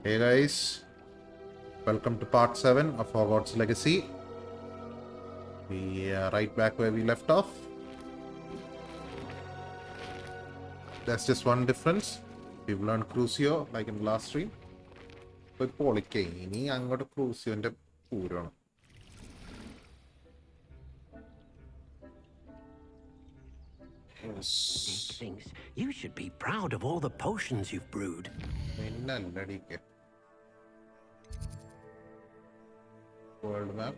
Hey guys, welcome to part 7 of Hogwarts Legacy. We are right back where we left off. There's just one difference. We've learned Crucio like in the last stream. But Polikay, I'm going to Crucio and Puro. He thinks you should be proud of all the potions you've brewed. World map.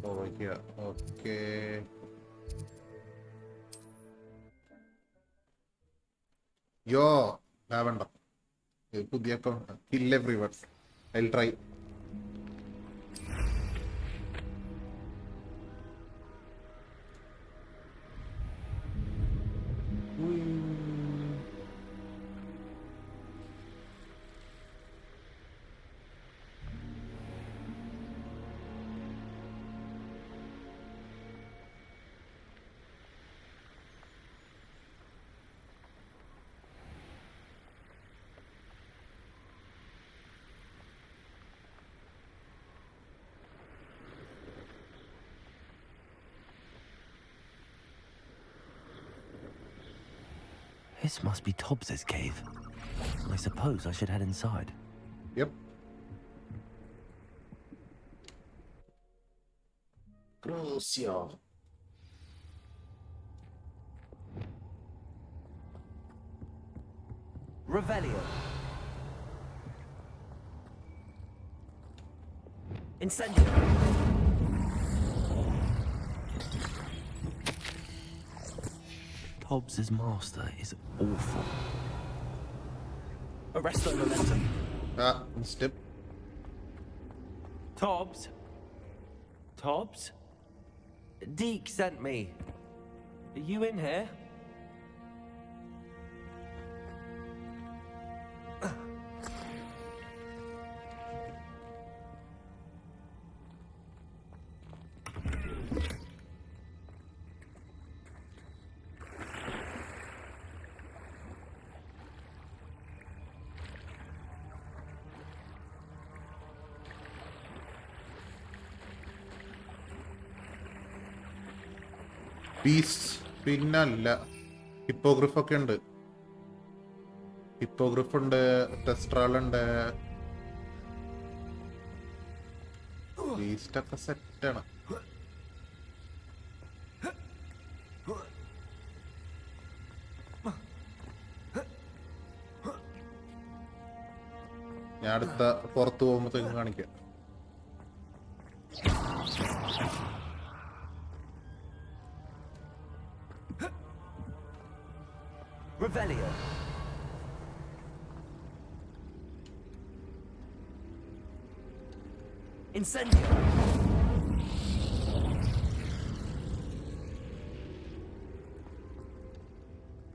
Over here. Okay. Yo, lavender. Kill everyone. I'll try. This must be Tobbs's cave. I suppose I should head inside. Yep. Crucio. Revelio. Incendio. Tobbs's master is awful. Arresto momentum. Step. Tobbs? Tobbs? Deke sent me. Are you in here? Beasts. പിന്നല്ല ഹിപ്പോഗ്രിഫ് ഒക്കെ ഉണ്ട്. ഹിപ്പോഗ്രിഫ് ഉണ്ട്, ടെസ്ട്രാൾ ഉണ്ട്. Beast ഒക്കെ സെറ്റാണ്. ഞാൻ അടുത്ത പുറത്ത് പോകുമ്പോഴത്തേക്കും കാണിക്കാം. Revelio. Incendio.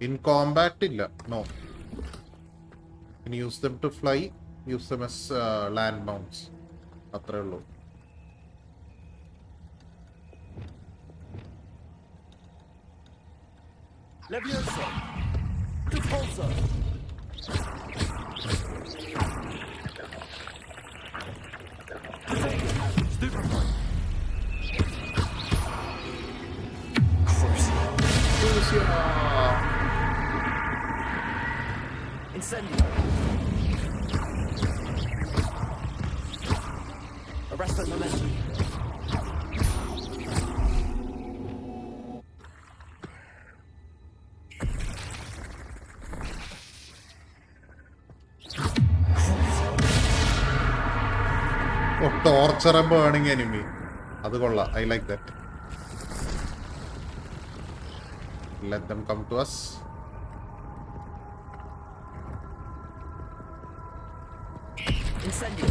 In combat illa. No. You can use them to fly, use them as land mounts. അത്രേ ഉള്ളൂ. Levioso. Repulsor. Stupefy. Crucio. Incendio. Arresto momentum. Torture a burning enemy. That's cool. I like that. Let them come to us. Incendio.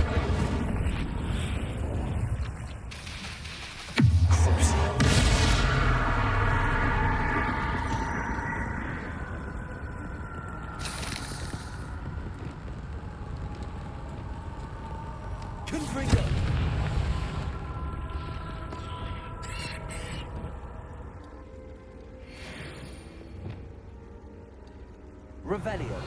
Confringo. Revelio.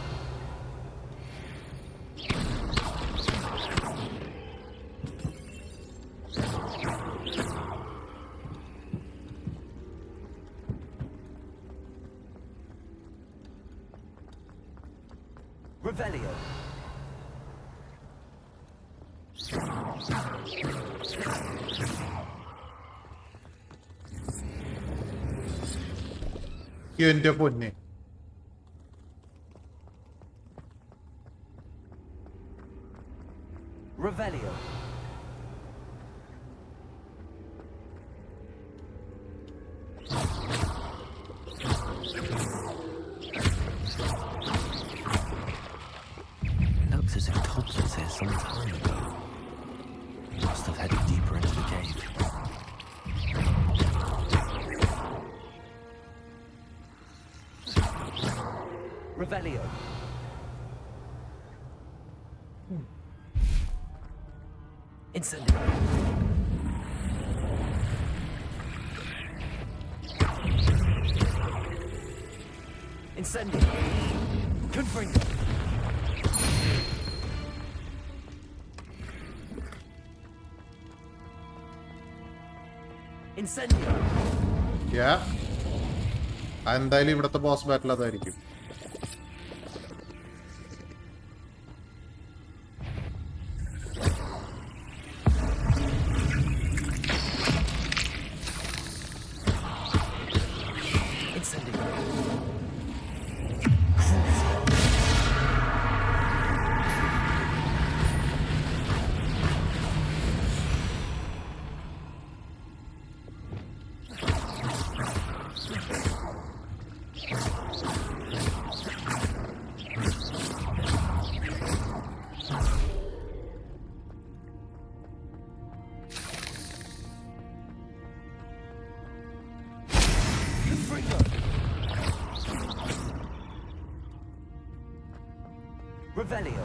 Revelio. എന്റെ പൊന്നെ Revelio. Looks as if Tobbs was here some time ago. He must have headed deeper into the cave. Revelio. Incendio. Incendio. Confringo. Incendio. എന്തായാലും ഇവിടുത്തെ boss ബാറ്റിൽ അതായിരിക്കും. Revelio.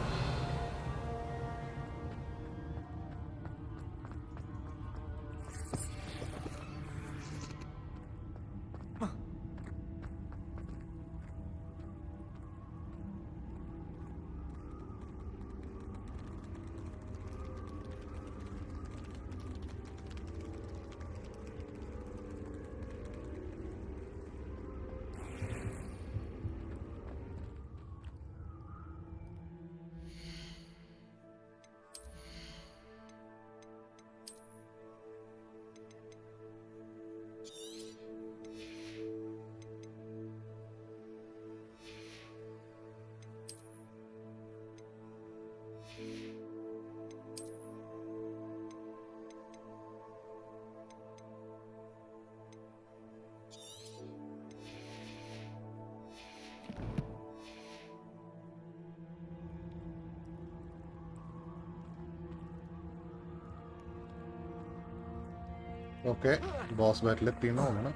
Okay, boss ബാറ്റിൽ എത്തിയെന്ന് തോന്നുന്നു.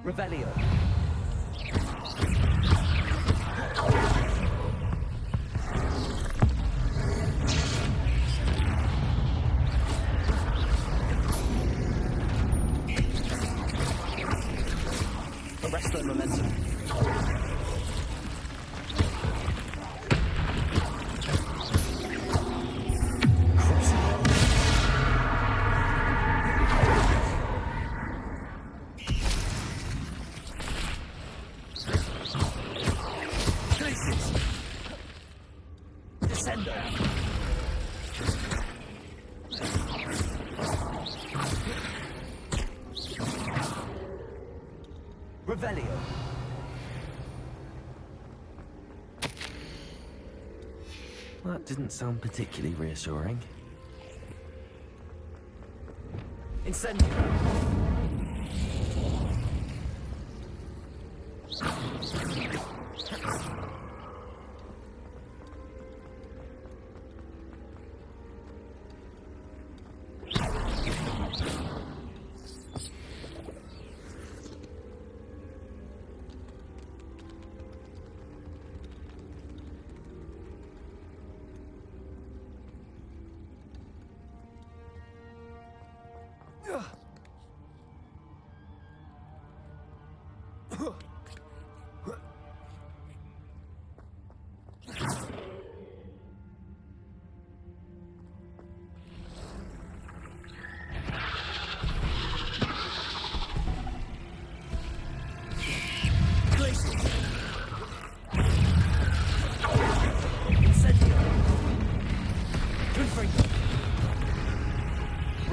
Revelio. Arrest the momentum. Revelio. That didn't sound particularly reassuring. Incendio.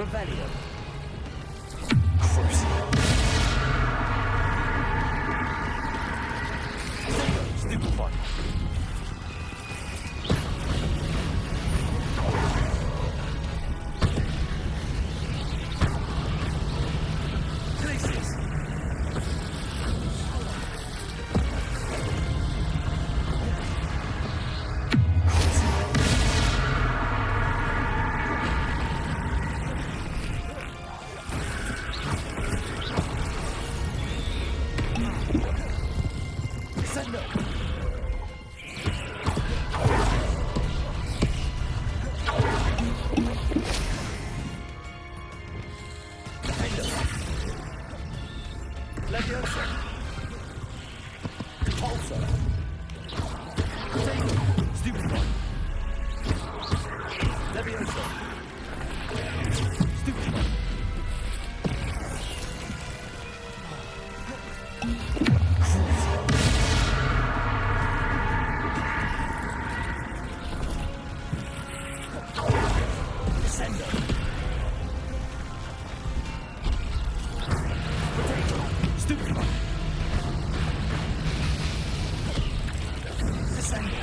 Revelio. Crucio. Stupefy. Glacius. Leviosa. Repulsor. Stupefy. Leviosa. Stupefy. Descendo. Stupefy. Descendo.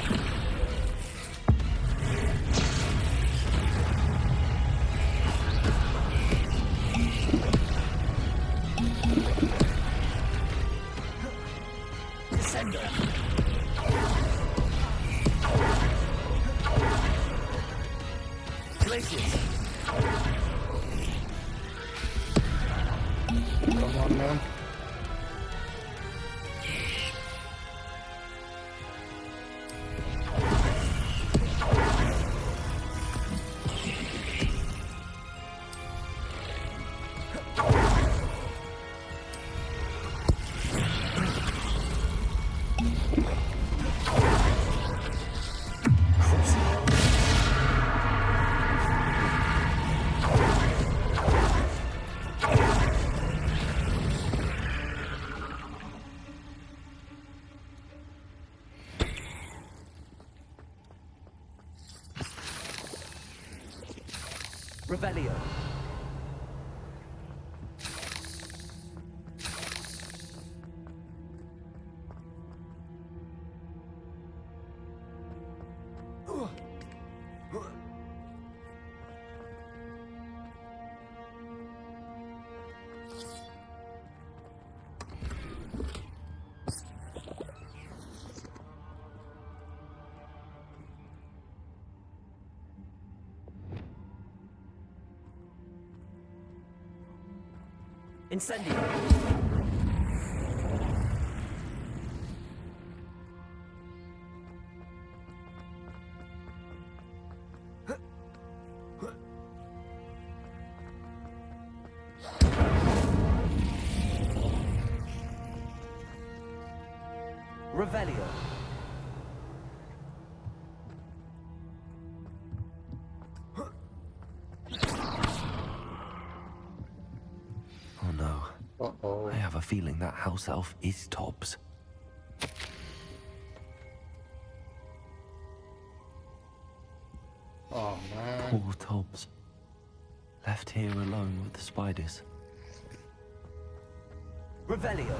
Descendo. Glacius. Come on, man. Revelio. Incendio. Revelio. Oh no. Uh-oh. I have a feeling that house elf is Tobbs. Oh, man. Poor Tobbs. Left here alone with the spiders. Revelio.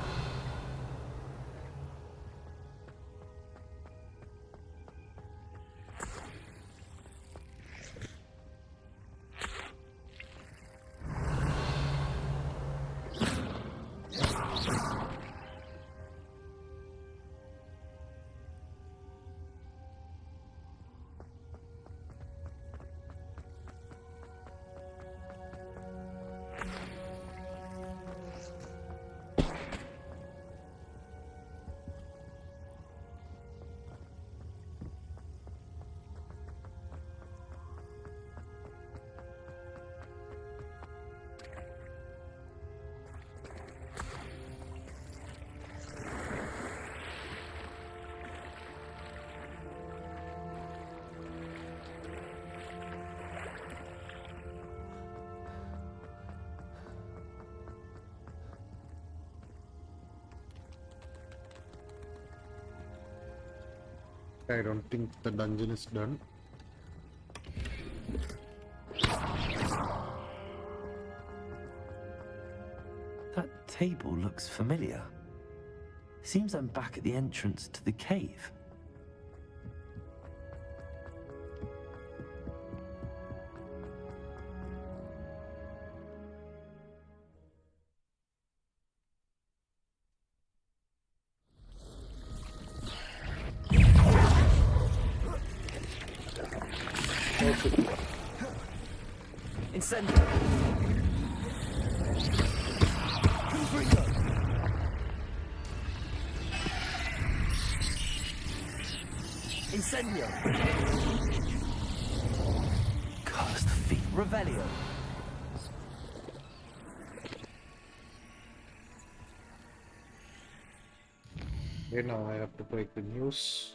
I don't think the dungeon is done. That table looks familiar. Seems I'm back at the entrance to the cave. Incendio! Incendio! Cursed feet. Revelio! Okay, now I have to break the news.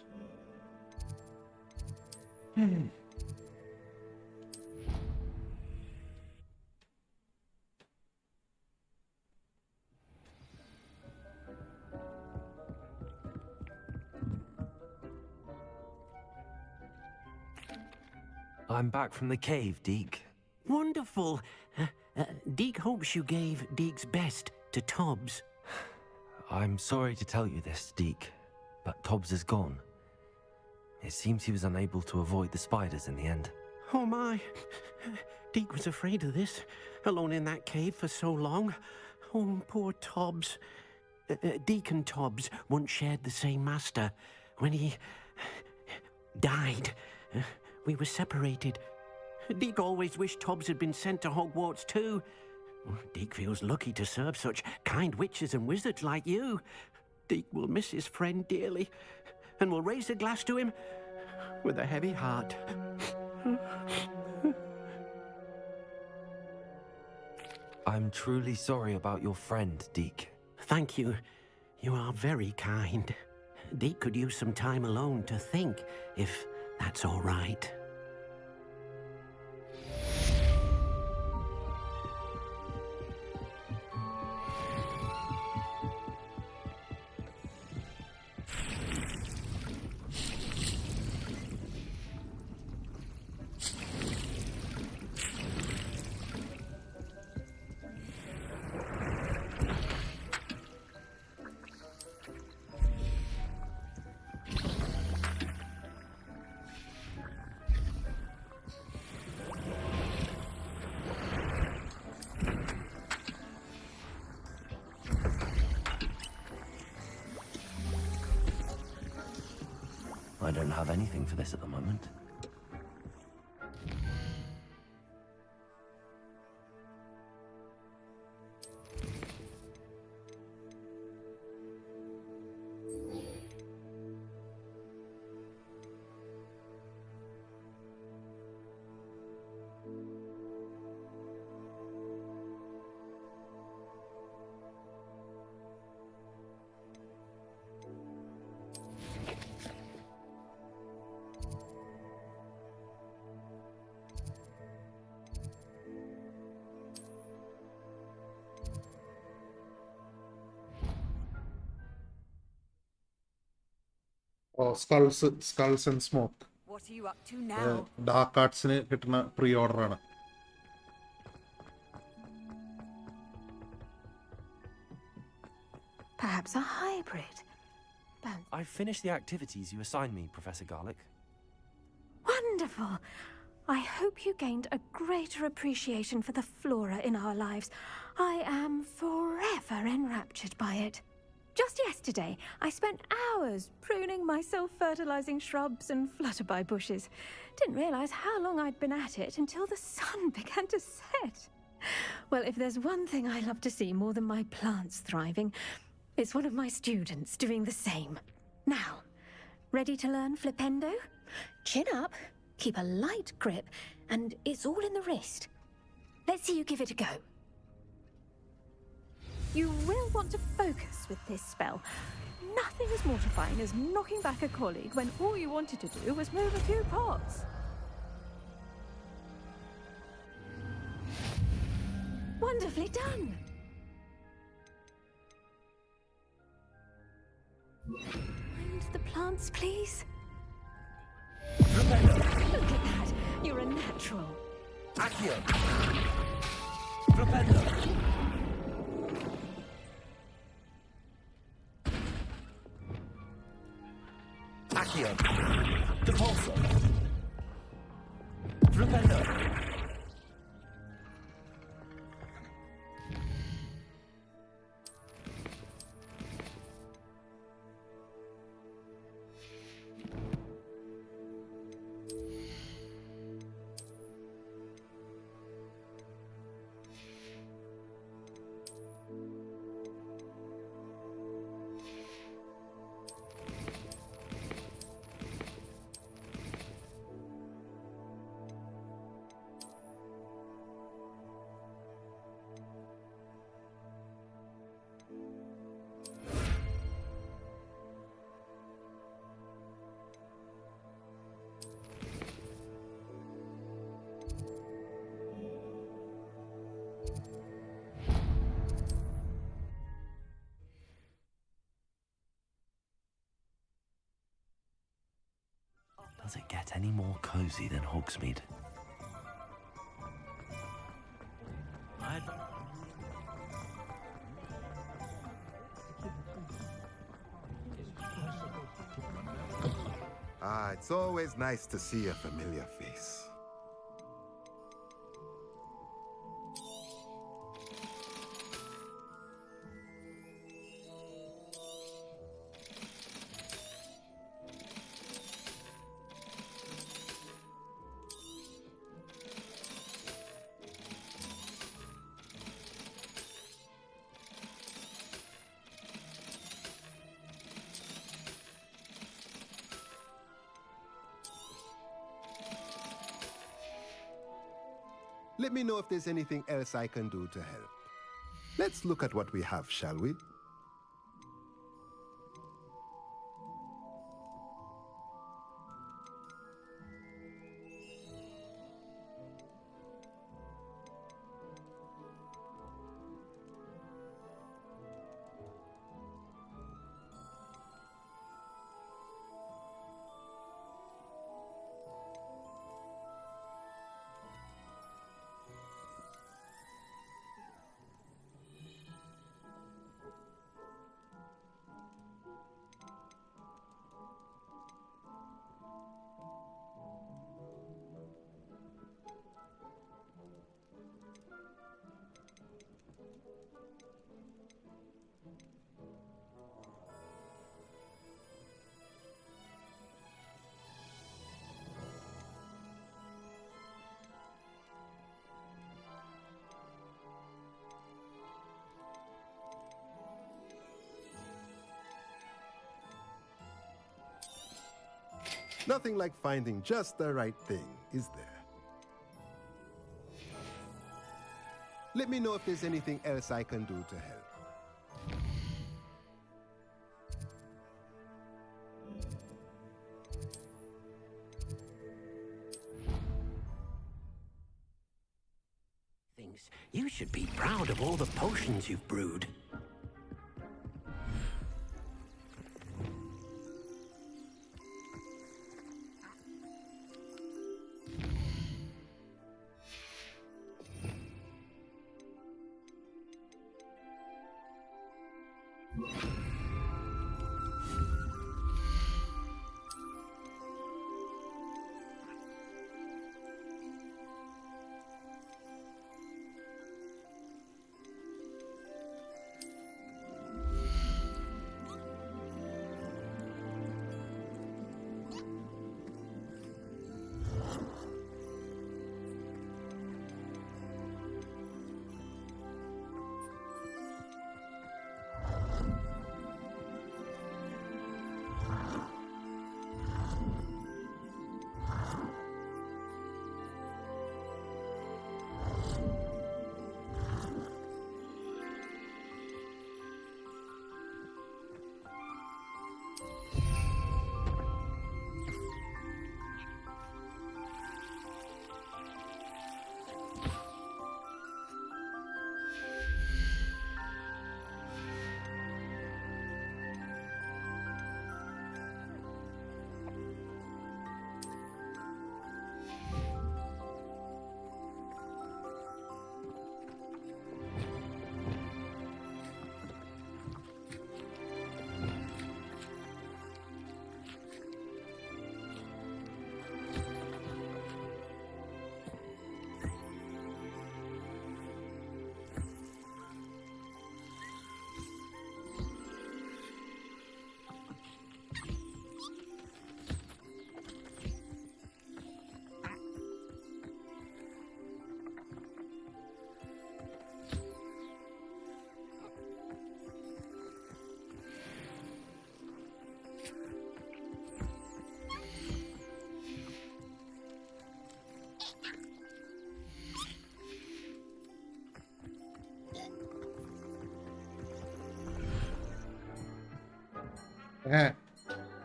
I'm back from the cave, Deke. Wonderful. Deke hopes you gave Deke's best to Tobbs. I'm sorry to tell you this, Deke, but Tobbs is gone. It seems he was unable to avoid the spiders in the end. Oh my. Deke was afraid of this, alone in that cave for so long. Oh, poor Tobbs. Deke and Tobbs once shared the same master. When he died, we were separated. Deke always wished Tobbs had been sent to Hogwarts too. Deke feels lucky to serve such kind witches and wizards like you. Deke will miss his friend dearly, and will raise a glass to him with a heavy heart. I'm truly sorry about your friend, Deke. Thank you. You are very kind. Deke could use some time alone to think, if that's all right. I don't have anything for this at the moment. Oh, Skulls and Smoke. What are you up to now? Dark Artsന് കിട്ടുന്ന pre-order ആണ്. Perhaps a hybrid. I've finished the activities you assigned me, Professor Garlick. Wonderful. I hope you gained a greater appreciation for the flora in our lives. I am forever enraptured by it. Just yesterday, I spent hours pruning my self-fertilizing shrubs and flutterby bushes. Didn't realize how long I'd been at it until the sun began to set. Well, if there's one thing I love to see more than my plants thriving, it's one of my students doing the same. Now, ready to learn Flipendo? Chin up, keep a light grip, and it's all in the wrist. Let's see you give it a go. You will want to focus with this spell. Nothing as mortifying as knocking back a colleague when all you wanted to do was move a few pots. Wonderfully done. And the plants, please. Look at that. You're a natural. Accio! Flipendo! Does it get any more cozy than Hogsmeade? It's always nice to see a familiar face. Let me know if there's anything else I can do to help. Let's look at what we have, shall we? Nothing like finding just the right thing, is there? Let me know if there's anything else I can do to help. Things. You should be proud of all the potions you've brewed.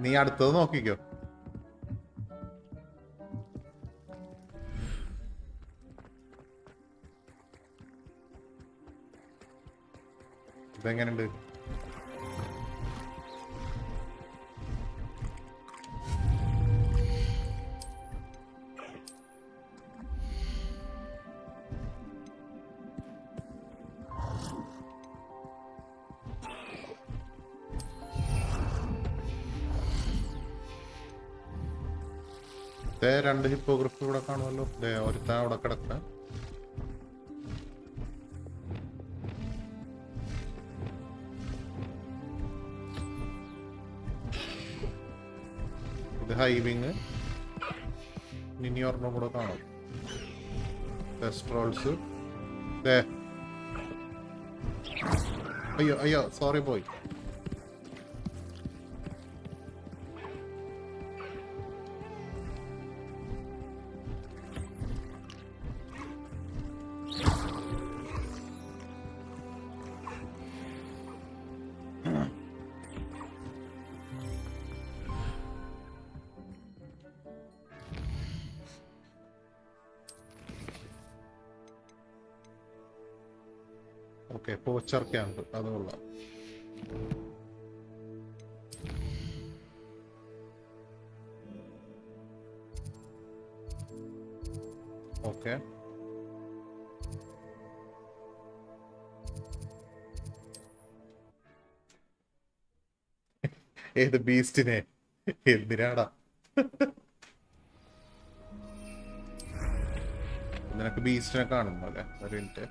നീ അടുത്തത് നോക്കിക്കോ. ഇതെങ്ങനുണ്ട്? രണ്ട് ഹിപ്പോഗ്രഫി ഇവിടെ കാണുമല്ലോ. ഒരുത്ത അവിടെ കിടക്കുക. ഇത് ഹൈവിങ്. ഇനി ഒരെണ്ണം കൂടെ കാണും. പെസ്ട്രോൾസ്. അയ്യോ sorry boy. Okay, poacher camp അത് കൊള്ളാം. ഓക്കെ, ഏത് ബീസ്റ്റിനെ? എന്തിനാടാ നിനക്ക് ബീസ്റ്റിനെ കാണുന്നു അല്ലേ? ഒരു minute.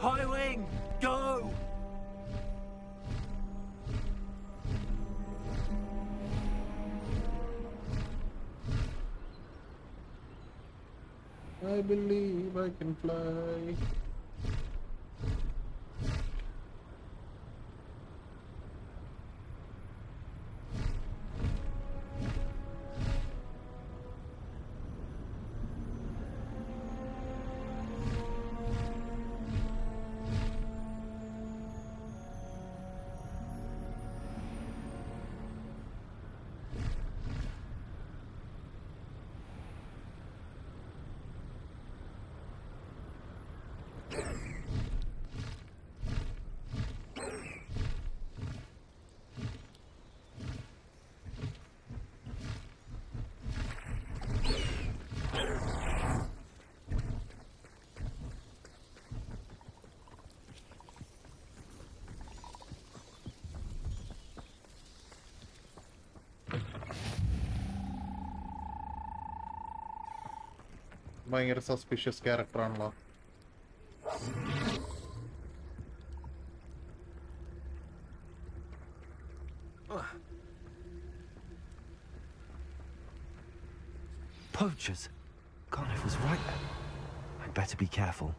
Highwing, go! I believe I can fly. ഭയങ്കര സസ്പീഷ്യസ് ക്യാരക്ടർ ആണല്ലോ. Poachers? Cardiff was right then. I'd better be careful.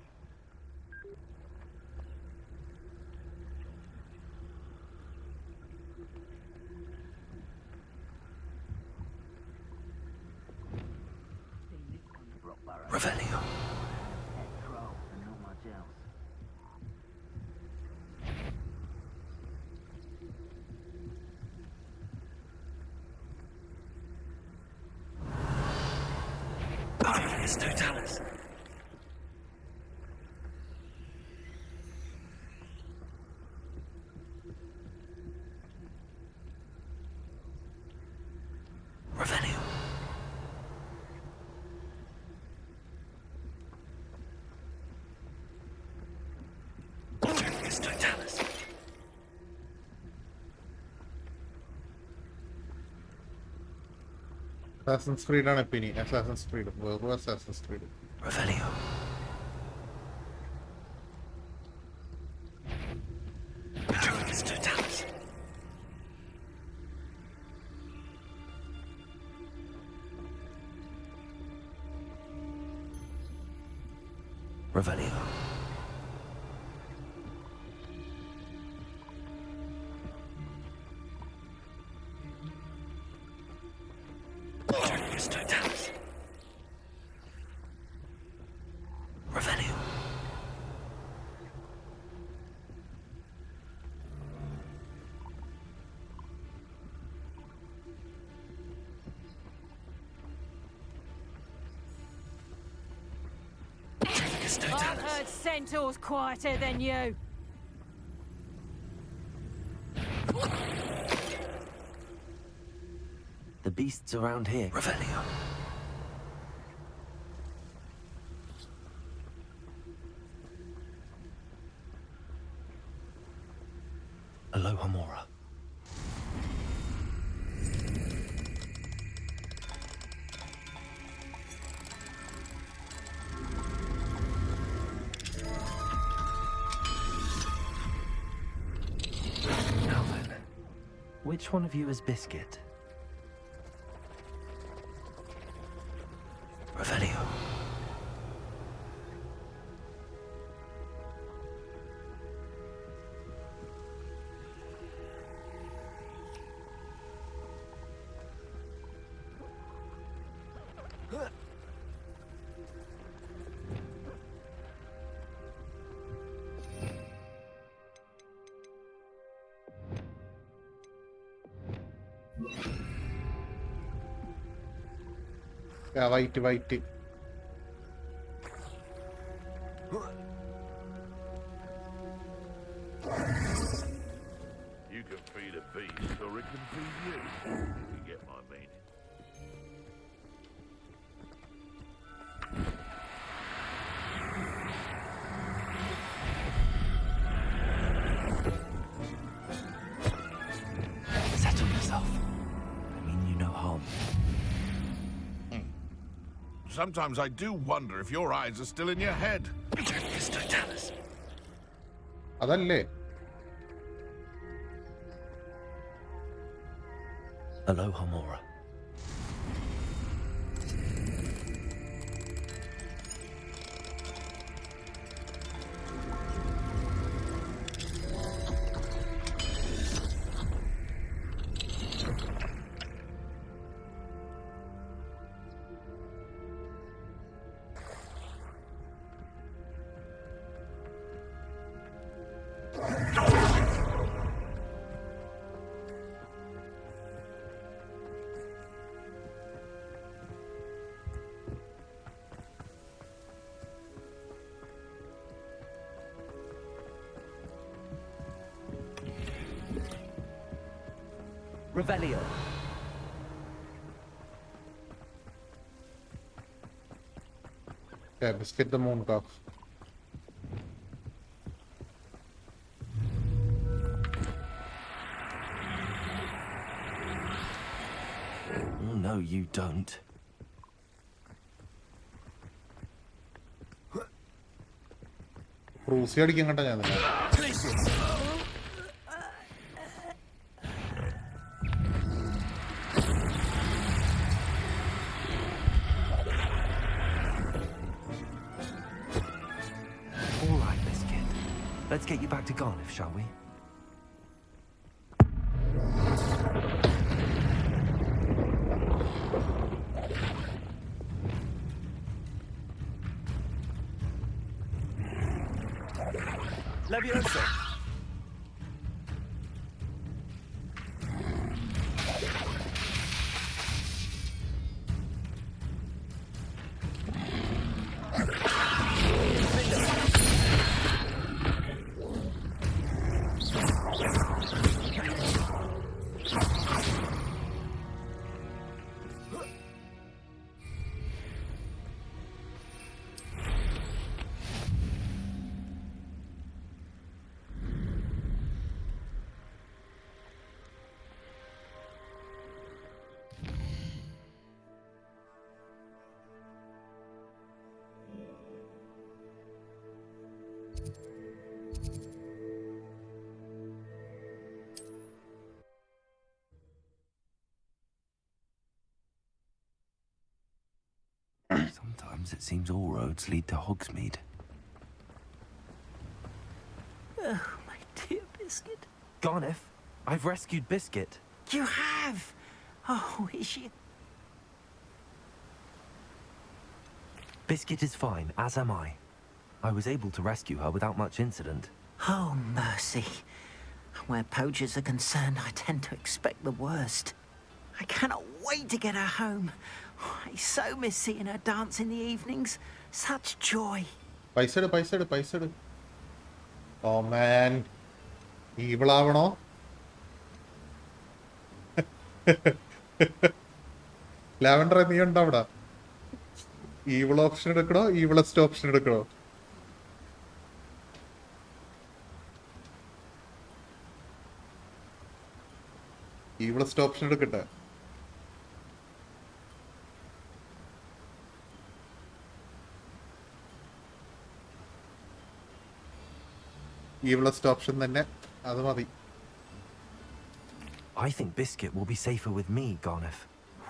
Revelio. It's Totalis. Revelio. It's Totalis. Assassin's Creed ആണ് ഇപ്പൊ ഇനി. Assassin's Creed വേറൊരു Assassin's Creed. Revelio. It's Totalis. Revelio. It's Totalis. Revelio. It's I've Totalis. heard centaurs quieter than you. beasts around here. Revelio. Aloha Mora. Now then, which one of you is Biscuit? Revelio. Yeah, white. You can feed a beast, or it can feed you. If you get my meaning. Settle yourself. I mean you no harm. Sometimes I do wonder if your eyes are still in your head. Totalis. അതല്ലേ? Aloha Mora. Revelio. Yeah, biscuit the moon cock. Oh, no, you don't. ക്രൂസി അടിക്കാൻ കണ്ട ഞാൻ തന്നെ. All right, Biscuit. Let's get you back to Garniff, shall we? Levioso. Sometimes it seems all roads lead to Hogsmeade. Oh, my dear Biscuit. Garniff, I've rescued Biscuit. You have? Oh, is she? Biscuit is fine, as am I. I was able to rescue her without much incident. Oh, mercy. Where poachers are concerned, I tend to expect the worst. I cannot wait to get her home. I so miss seeing her dance in the evenings. Such joy. പൈസ എടു. Oh man. Evil ആവണോ? Lavender നീ ഉണ്ടോ അവിടെ? Evil option എടുക്കണോ ഈവിളസ്റ്റ് option എടുക്കണോ? ഈവിളസ്റ്റ് option എടുക്കട്ടെ? ഈവിളസ്റ്റ് option തന്നെ, അത് മതി. I think Biscuit will be safer with me, Garneth.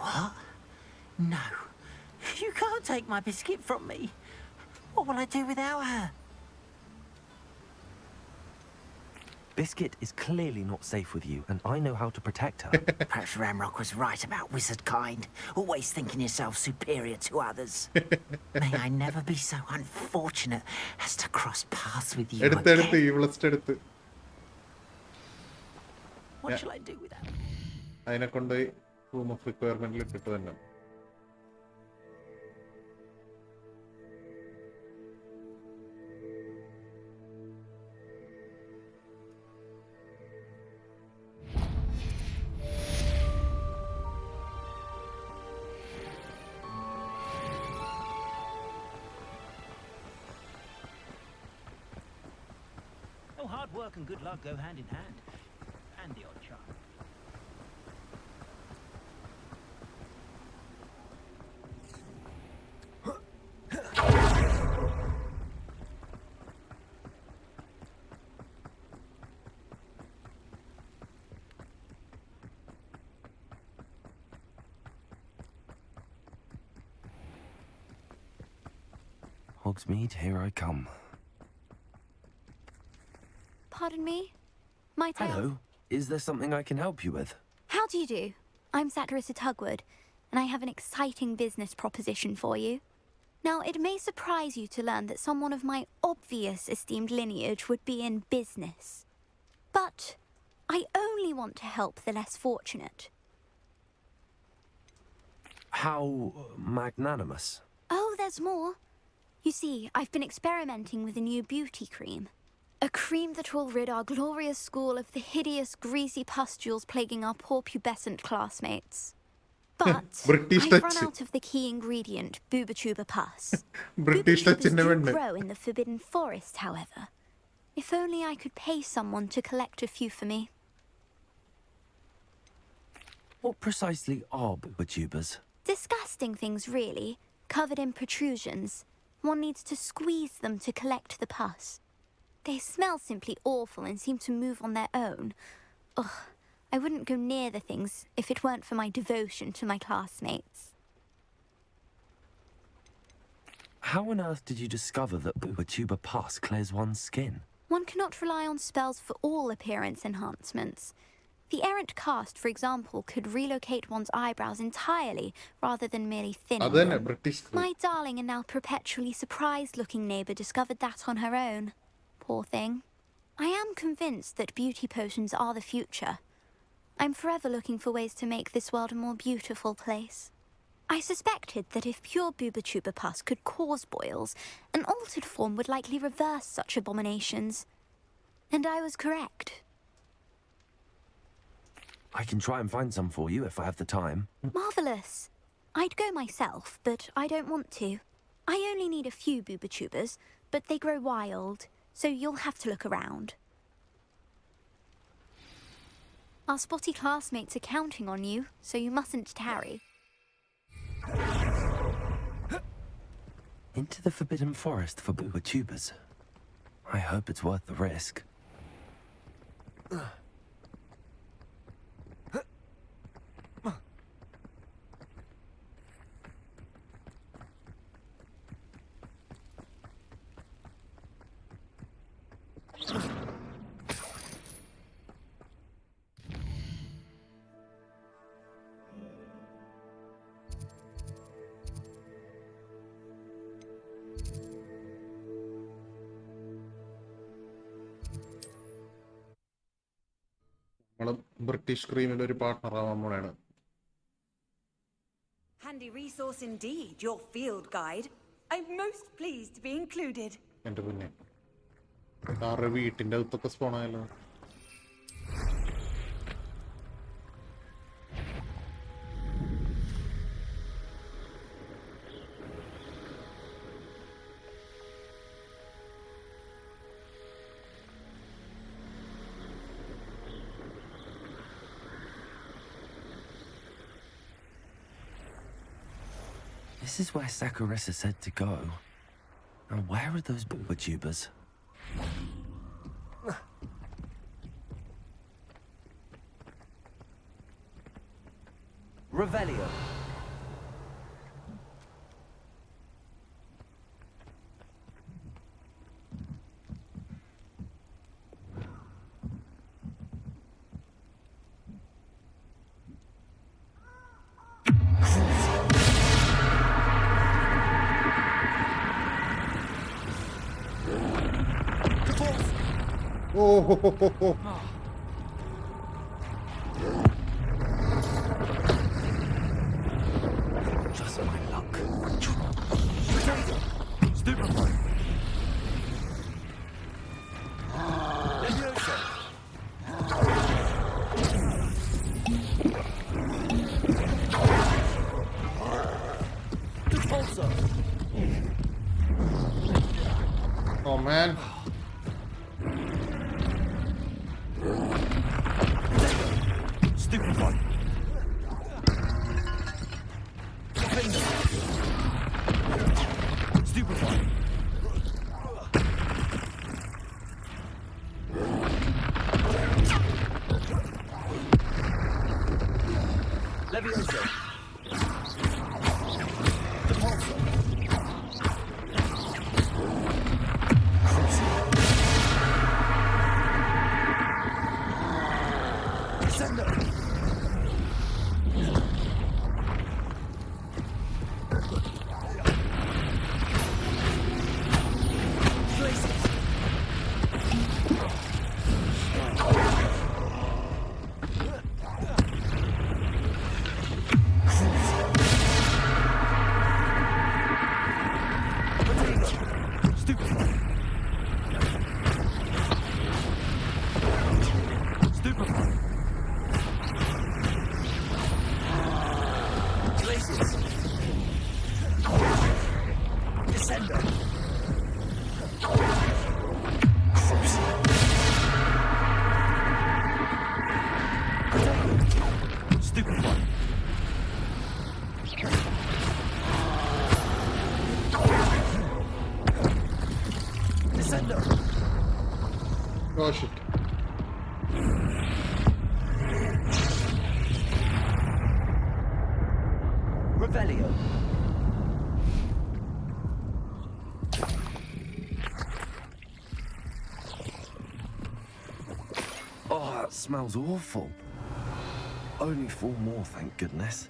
What? No. You can't take my biscuit from me. What will I do without her? Biscuit is clearly not safe with you, and I know how to protect her. Perhaps Ramrock was right about wizard kind. Always thinking yourself superior to others. May I never be so unfortunate as to cross paths with you എടുത്ത് again. ഈവിളസ്റ്റ് എടുത്ത് What shall I do without her? അതിനെ കൊണ്ടുപോയി room of റിക്വയർമെന്റിൽ ഇട്ടിട്ട് തന്നെ. Oh, hard work and good luck go hand in hand. And the odd charm. Hogsmeade, here I come. Pardon me? Might I... Hello. Is there something I can help you with? How do you do? I'm Satirissa Tugwood, and I have an exciting business proposition for you. Now, it may surprise you to learn that someone of my obvious esteemed lineage would be in business. But I only want to help the less fortunate. How magnanimous. Oh, there's more. You see, I've been experimenting with a new beauty cream. A cream that will rid our glorious school of the hideous, greasy pustules plaguing our poor pubescent classmates. But British I've touch. run out of the key ingredient, Booba pus. British touch Boobatuber's in the do window. grow in the Forbidden Forest, however. If only I could pay someone to collect a few for me. What precisely are boobatubers? Disgusting things, really, covered in protrusions. One needs to squeeze them to collect the pus. They smell simply awful and seem to move on their own. Ugh, I wouldn't go near the things if it weren't for my devotion to my classmates. How on earth did you discover that boobatuber pus clears one's skin? One cannot rely on spells for all appearance enhancements. The errant cast, for example, could relocate one's eyebrows entirely rather than merely thinning അത് തന്നെ them. British. My darling and now perpetually surprised-looking neighbour discovered that on her own. Poor thing. I am convinced that beauty potions are the future. I'm forever looking for ways to make this world a more beautiful place. I suspected that if pure boobatuber pus could cause boils, an altered form would likely reverse such abominations. And I was correct. I can try and find some for you if I have the time. Marvellous. I'd go myself, but I don't want to. I only need a few boobatubers, but they grow wild, so you'll have to look around. Our spotty classmates are counting on you, so you mustn't tarry. Into the Forbidden Forest for boobatubers. I hope it's worth the risk. നമ്മള് British ക്രീമിൽ ഒരു partner ആവാൻ പോണാണ്. Handy resource indeed, your field guide. I'm most pleased to be included. എന്റെ പിന്നെ car വീട്ടിന്റെ അകത്തൊക്കെ സ്പോണായല്ലോ. This is where Saccharissa said to go. And where are those tubers? Revelio. Oh, ho, ho, ho, ho. Just my luck. Stupefy. Oh man. Stupefy. Stupefy. Levioso. Depulso. Descendo. Oh shit. Revelio. Oh, that smells awful. Only 4 more, thank goodness.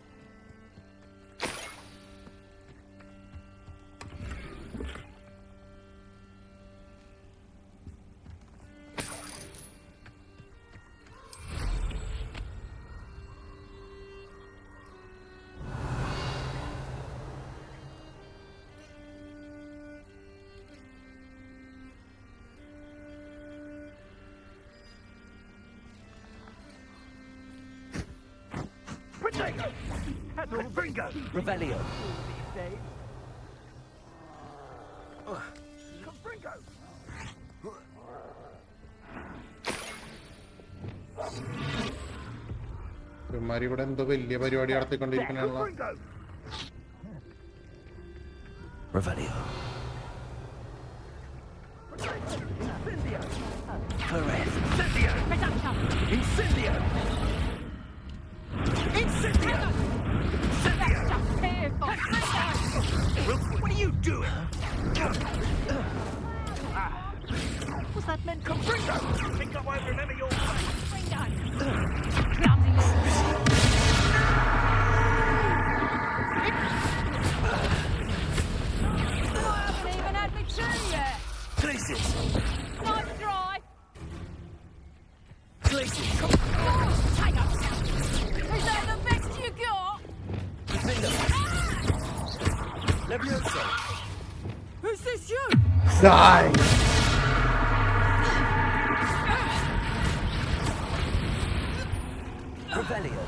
Revelio. ഇവന്മാർ ഇവിടെ എന്തോ വലിയ പരിപാടി നടത്തിക്കൊണ്ടിരിക്കണല്ലോ. Revelio. Incendio. Incendio. What are you doing? What's that meant? Confringo! Think I won't remember your Glaciers! Nice try. Glaciers! Take up. Is that the best you got? Defender! Levioso! Who's this you? Die! Revelio!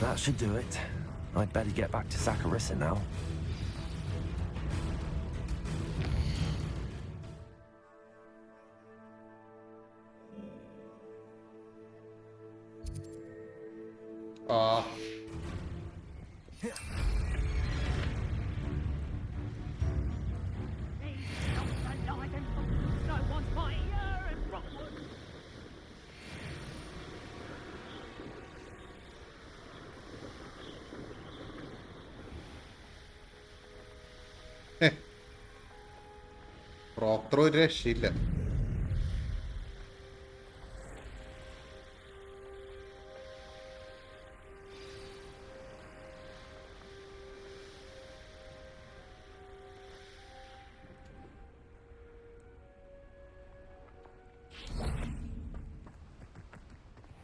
That should do it. I'd better get back to Saccharissa now. Ah. Proctor ഒരു രക്ഷയില്ല.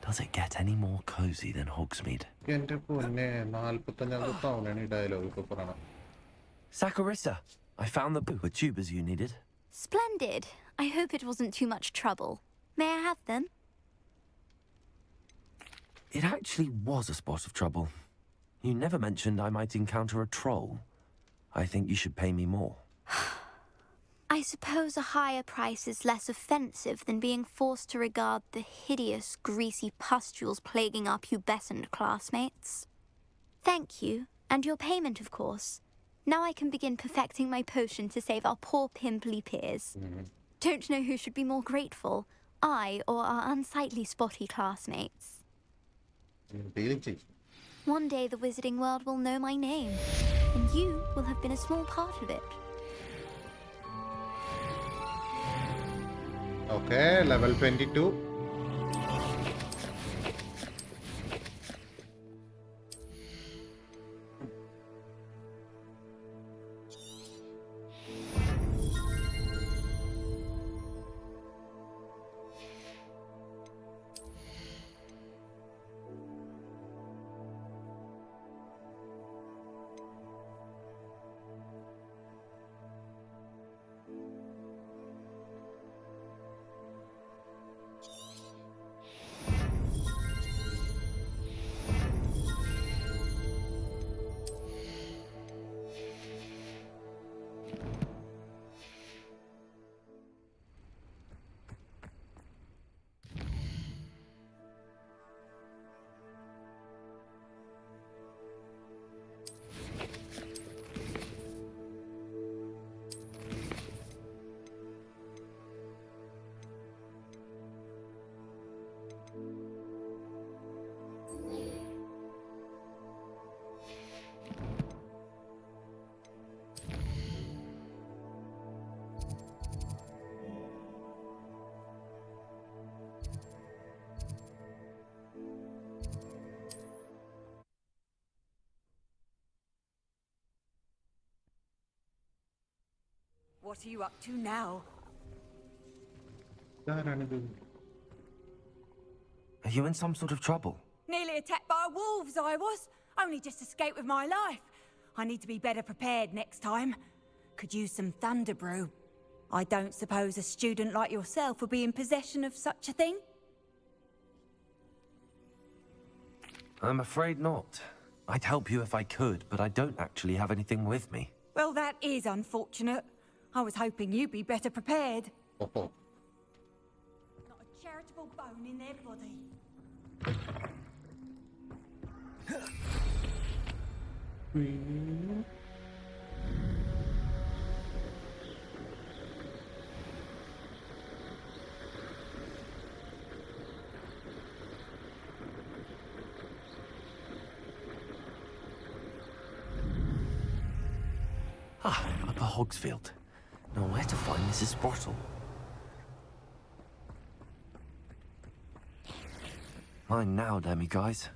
Does it get any more cozy than Hogsmeade? എന്റെ പൊന്നെ 45 തവണയാണ് ഈ dialogue ഇപ്പൊ പറയണം. Saccharissa, I found the boo tubers you needed. Splendid. I hope it wasn't too much trouble. May I have them? It actually was a spot of trouble. You never mentioned I might encounter a troll. I think you should pay me more. I suppose a higher price is less offensive than being forced to regard the hideous, greasy pustules plaguing our pubescent classmates. Thank you, and your payment, of course. Now I can begin perfecting my potion to save our poor pimply peers. Don't know who should be more grateful, I or our unsightly spotty classmates. One day the wizarding world will know my name, and you will have been a small part of it. Okay, level 22. What are you up to now? Are you in some sort of trouble? Nearly attacked by wolves, I was. Only just escaped with my life. I need to be better prepared next time. Could use some thunder brew. I don't suppose a student like yourself would be in possession of such a thing? I'm afraid not. I'd help you if I could, but I don't actually have anything with me. Well, that is unfortunate. I was hoping you'd be better prepared. Not a charitable bone in their body. Upper Hogsfield. Now where to find Mrs. Sprottle? Mine now, Demi guys.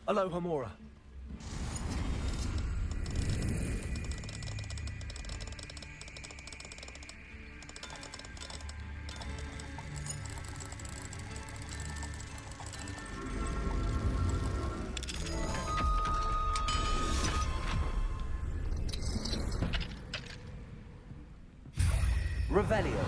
Hello, Hamora. Revelio.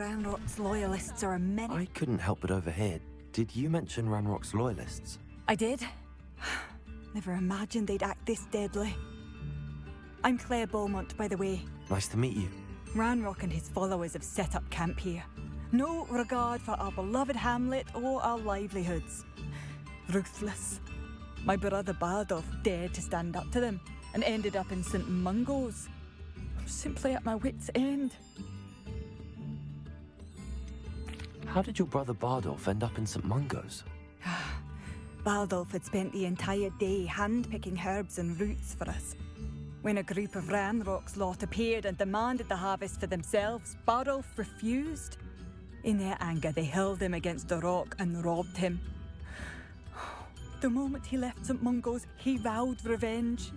Ranrock's loyalists are a menace. I couldn't help but overhear. Did you mention Ranrock's loyalists? I did. Never imagined they'd act this deadly. I'm Claire Beaumont, by the way. Nice to meet you. Ranrock and his followers have set up camp here. No regard for our beloved hamlet or our livelihoods. Ruthless. My brother Bardolph dared to stand up to them and ended up in St. Mungo's. I'm simply at my wit's end. How did your brother Bardolph end up in St. Mungo's? Bardolph had spent the entire day hand-picking herbs and roots for us. When a group of Ranrock's lot appeared and demanded the harvest for themselves, Bardolph refused. In their anger, they hurled him against a rock and robbed him. The moment he left St. Mungo's, he vowed revenge.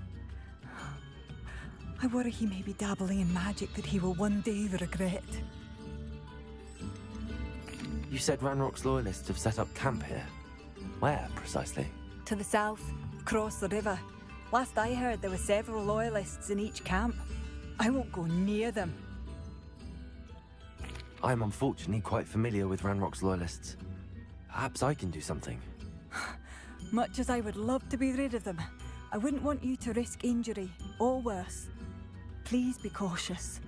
I worry he may be dabbling in magic that he will one day regret. You said Ranrock's loyalists have set up camp here. Where, precisely? To the south, across the river. Last I heard, there were several loyalists in each camp. I won't go near them. I'm unfortunately quite familiar with Ranrock's loyalists. Perhaps I can do something. Much as I would love to be rid of them, I wouldn't want you to risk injury, or worse. Please be cautious.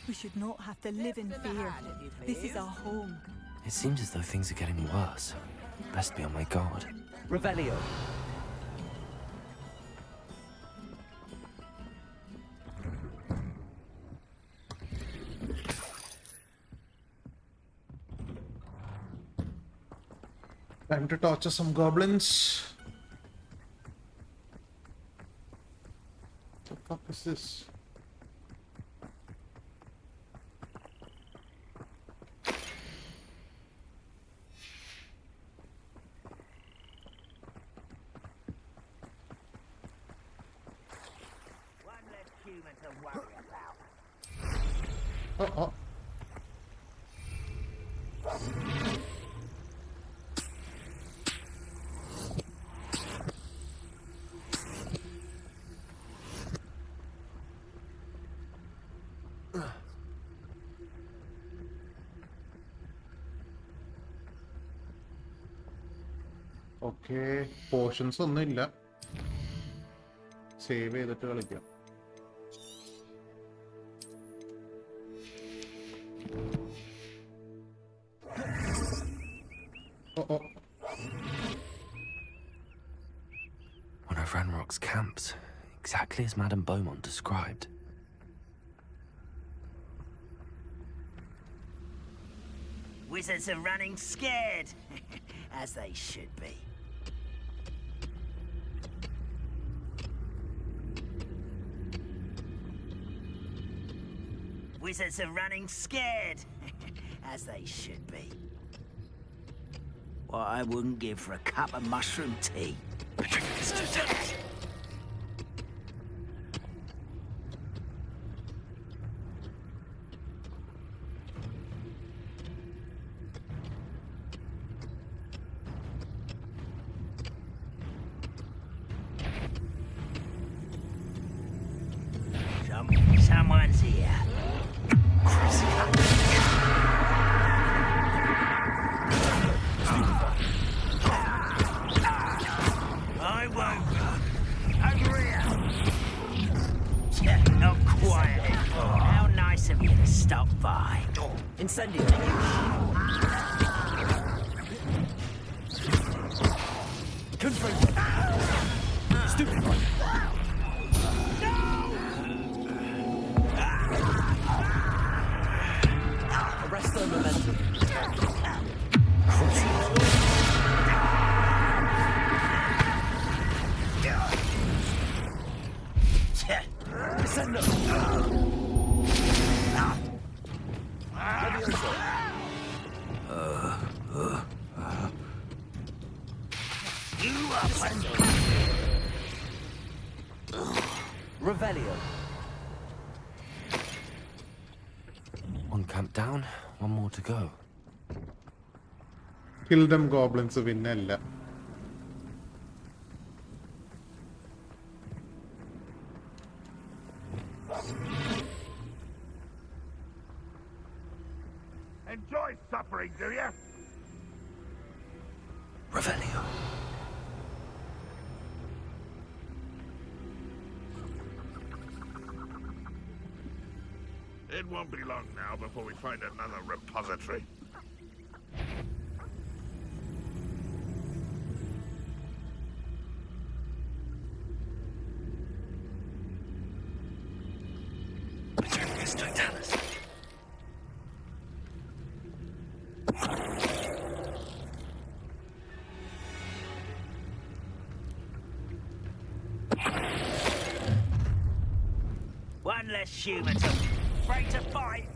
We should not have to live in fear. This is our home. It seems as though things are getting worse. Best be on my guard. Revelio. Time to torture some goblins. What the fuck is this? One less human to worry about. Oh. Okay portions ഒന്നുമില്ല save ചെയ്തിട്ട് കളിക്കാം Oh. One of Ranrock's camps, exactly as Madame Beaumont described. Wizards are running scared, as they should be. Wizards are running scared, as they should be. What I wouldn't give for a cup of mushroom tea. Someone's here. I won't. Over here. Not quiet. How nice of you to stop by. Incendio. Confirmed. Stupid. Arrest their momentum. Send them. Revelio. One camp down, one more to go. Kill them goblins വിന്നല്ല Enjoy suffering, do you? Revelio. It won't be long now before we find another repository. Petrificus totalis. One less human to afraid to fight.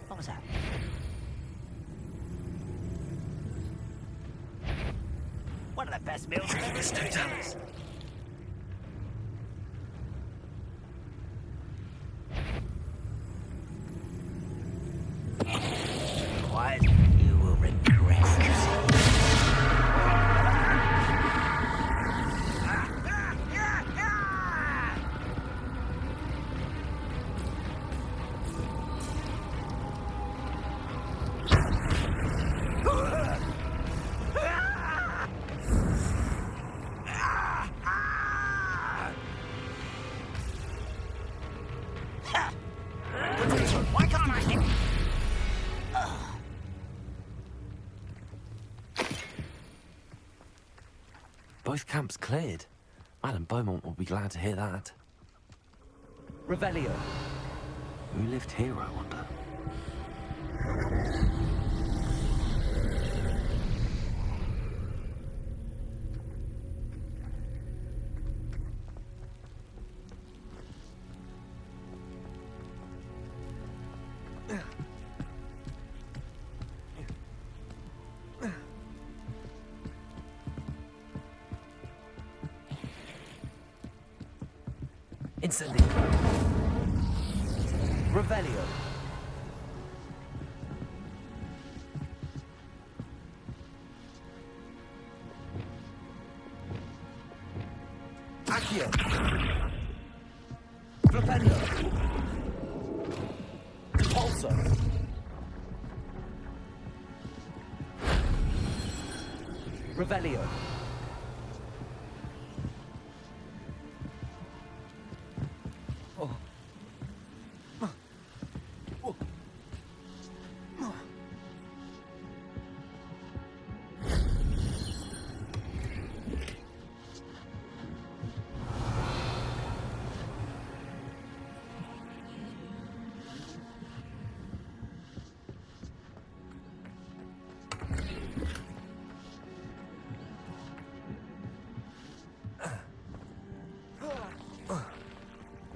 What was that? One of the best meals I've ever Petrificus eaten. totalis. Quiet, you will regret it. Why can't I hit? Both camps cleared. Madame Beaumont will be glad to hear that. Revelio. Who lived here, I wonder? Instantly. Revelio. Accio. Flipendo. Pulsar. Revelio.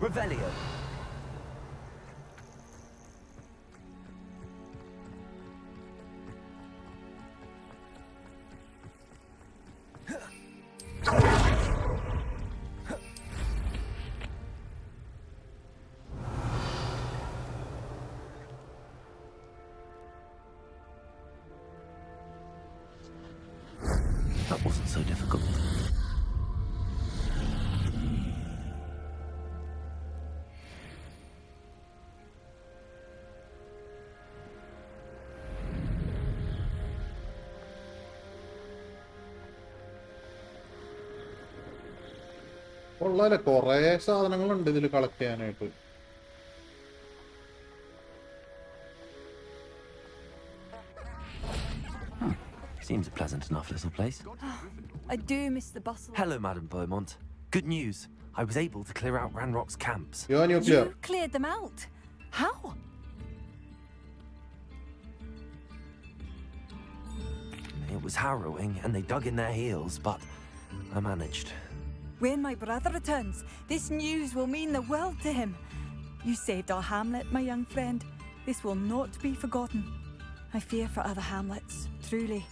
Revelio. That wasn't so difficult. ഉള്ളല്ലേ കുറേ സാധനങ്ങളുണ്ട് ഇതിൽ collect ചെയ്യാനായിട്ട്. Seems a pleasant enough little place. I do miss the bustle. Hello, Madame Beaumont. Good news. I was able to clear out Ranrock's camps. You're nuclear. You cleared them out. How? It was harrowing, and they dug in their heels, but I managed. When my brother returns, this news will mean the world to him. You saved our hamlet, my young friend. This will not be forgotten. I fear for other hamlets, truly.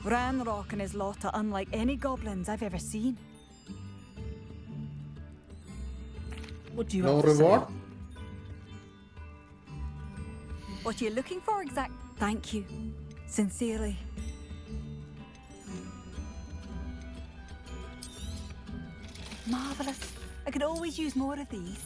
Ranrock and his lot are unlike any goblins I've ever seen. What do you No have to reward? say? What are you looking for exact? Thank you. Sincerely. Marvellous. I could always use more of these.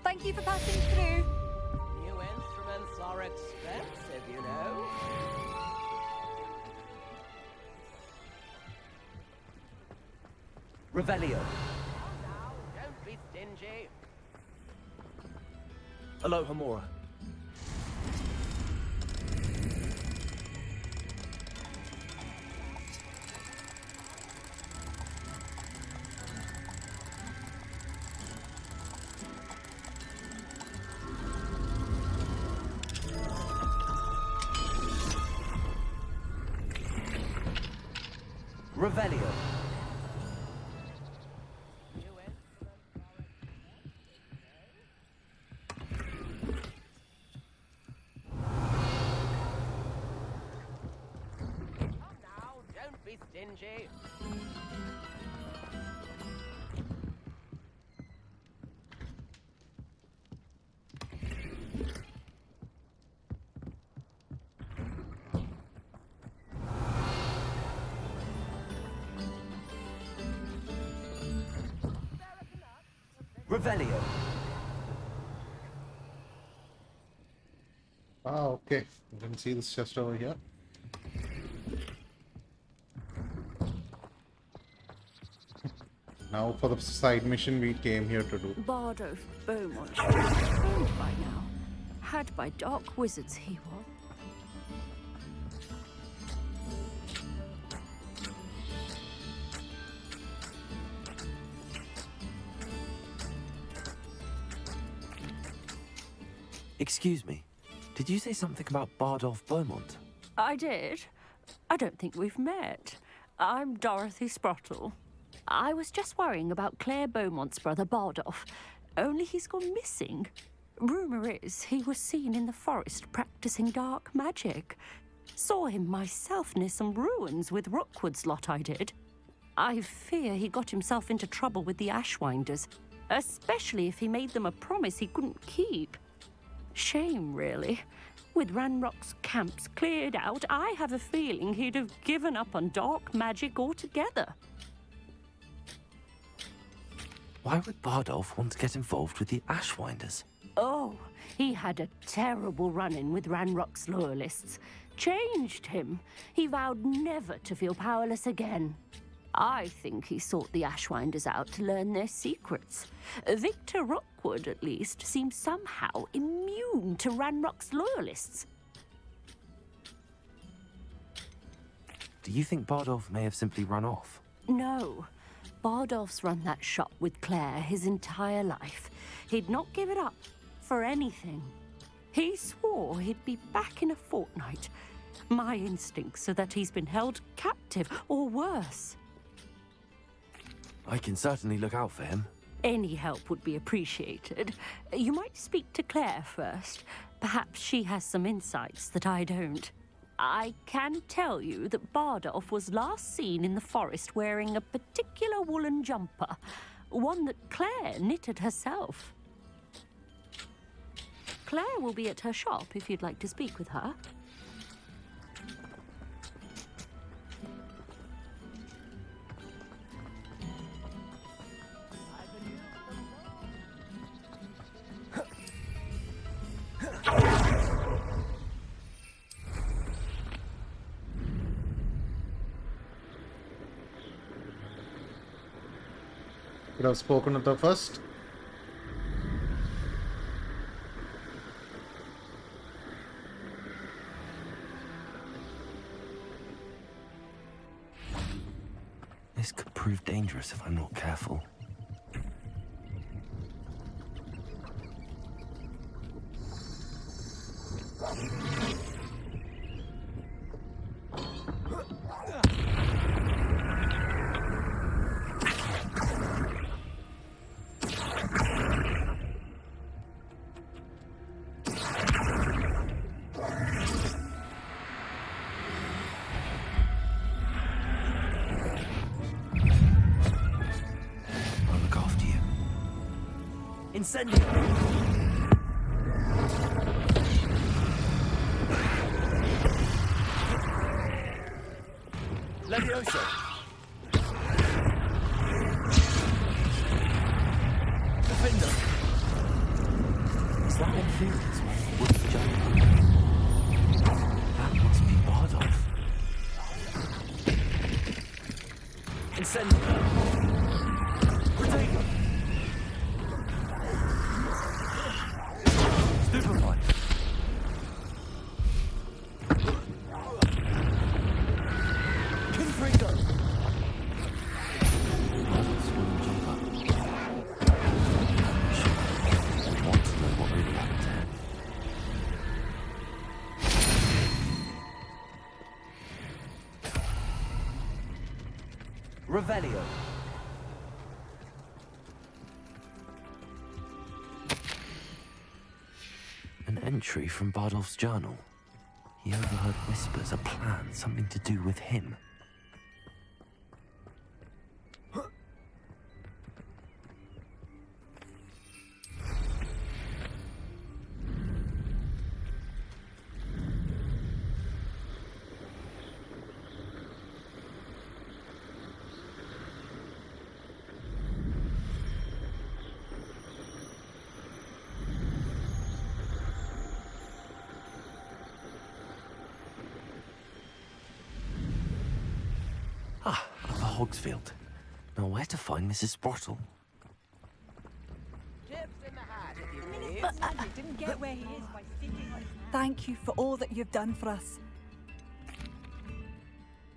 Thank you for passing through. New instruments are expensive, you know. Revelio. Now, don't be stingy. Aloha Mora. Revelio. Don't be stingy. Revelio. Ah, okay. You can see this chest over here. Now for the side mission we came here to do. Bard of Beaumont should be found by now. Had by dark wizards he was. Excuse me. Did you say something about Bard of Beaumont? I did. I don't think we've met. I'm Dorothy Sprottle. I was just worrying about Claire Beaumont's brother Bardolph, only he's gone missing. Rumour is he was seen in the forest practicing dark magic. Saw him myself near some ruins with Rookwood's lot I did. I fear he got himself into trouble with the Ashwinders, especially if he made them a promise he couldn't keep. Shame, really. With Ranrock's camps cleared out, I have a feeling he'd have given up on dark magic altogether. Why would Bardolph want to get involved with the Ashwinders? Oh, he had a terrible run-in with Ranrock's loyalists. Changed him. He vowed never to feel powerless again. I think he sought the Ashwinders out to learn their secrets. Victor Rookwood, at least, seems somehow immune to Ranrock's loyalists. Do you think Bardolph may have simply run off? No. Bardolph's run that shop with Claire his entire life. He'd not give it up for anything. He swore he'd be back in a fortnight. My instincts are that he's been held captive, or worse. I can certainly look out for him. Any help would be appreciated. You might speak to Claire first. Perhaps she has some insights that I don't. I can tell you that Bardolph was last seen in the forest wearing a particular woolen jumper, one that Claire knitted herself. Claire will be at her shop if you'd like to speak with her. Could have spoken with her first. This could prove dangerous if I'm not careful. Incendio! Levioso! Defender! Is that Infurious with the jumper? That must be Bardolph. Incendio! Protego! Stupefy! Confringo! I want to know what really happened to him. Revelio. An entry from Bardolph's journal. He overheard whispers, a plan, something to do with him. Hogsfield. Now where to find Mrs. Sprottle? Didn't get where he is by sticking like that. Thank you for all that you've done for us.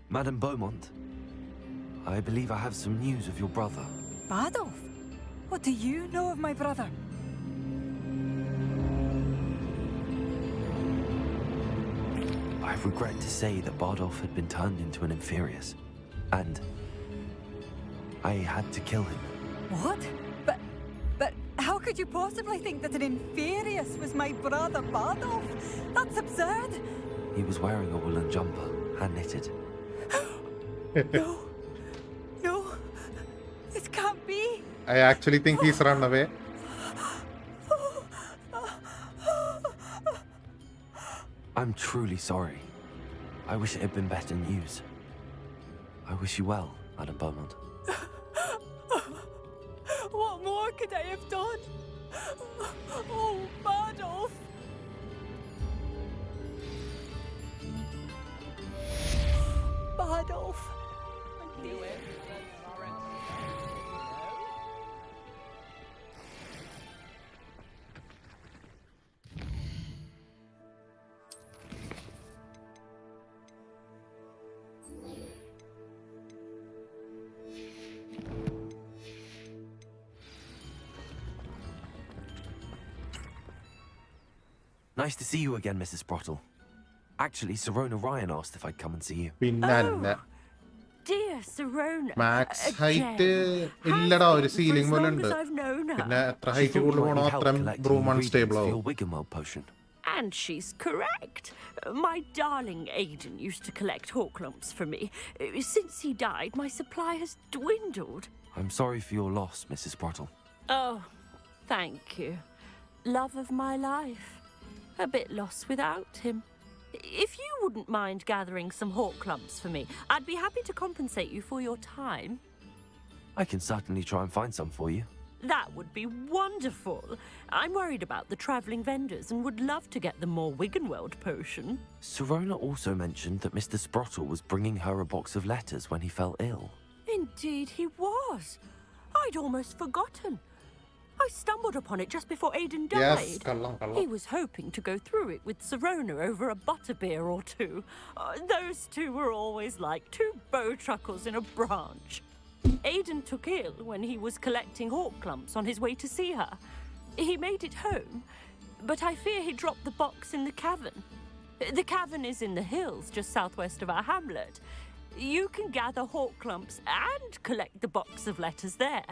Madame Beaumont, I believe I have some news of your brother. Bardolph? What do you know of my brother? I regret to say that Bardolph had been turned into an Infurious, and I had to kill him. What? But how could you possibly think that an Infurious was my brother Bardolph? That's absurd. He was wearing a woolen jumper, hand-knitted. No, this can't be. I actually think he's run away. I'm truly sorry. I wish it had been better news. I wish you well, Madame Beaumont. What more could I have done? Oh, Bardolph! Bardolph! I knew it. Nice to see you again, Mrs. Sprottle. Actually, Sirona Ryan asked if I'd come and see you. പിന്നെ Dear Sirona. Max height ഇല്ലടാ ഒരു ceiling പോലെ ഉണ്ട് പിന്നെ എത്ര height കൂടുതൽ പോകണോ അത്രയും ബ്രൂം അൺസ്റ്റേബിൾ ആവും Wiggenweld potion. And she's correct. My darling Aiden used to collect hawk lumps for me. Since he died, my supply has dwindled. I'm sorry for your loss, Mrs. Sprottle. Oh, thank you. Love of my life. A bit lost without him. If you wouldn't mind gathering some hawk lumps for me, I'd be happy to compensate you for your time. I can certainly try and find some for you. That would be wonderful. I'm worried about the travelling vendors and would love to get them more Wiggenweld potion. Sirona also mentioned that Mr. Sprottle was bringing her a box of letters when he fell ill. Indeed he was. I'd almost forgotten. I stumbled upon it just before Aiden died. Yes, kallam. He was hoping to go through it with Sirona over a butterbeer or two. Those two were always like two bow truckles in a branch. Aiden took ill when he was collecting hawk clumps on his way to see her. He made it home, but I fear he dropped the box in the cavern. The cavern is in the hills just southwest of our hamlet. You can gather hawk clumps and collect the box of letters there.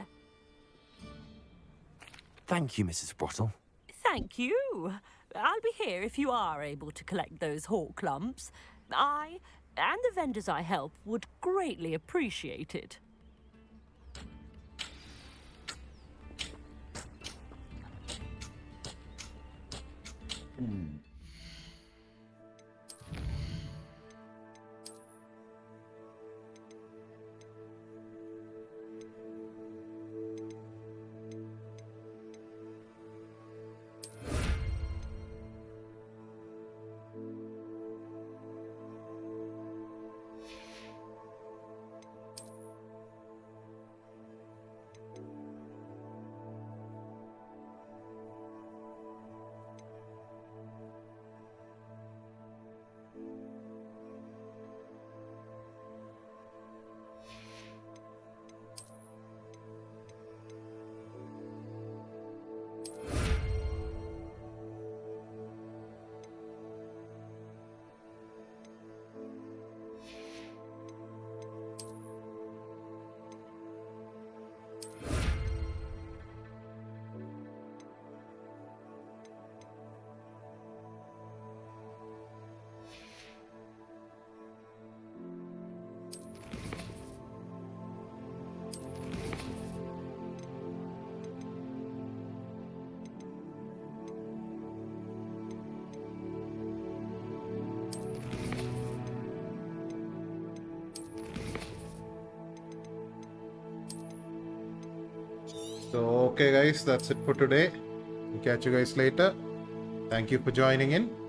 Thank you, Mrs. Sprottle. Thank you. I'll be here if you are able to collect those hawk lumps. I and the vendors I help would greatly appreciate it. So, okay guys, that's it for today. Catch you guys later. Thank you for joining in.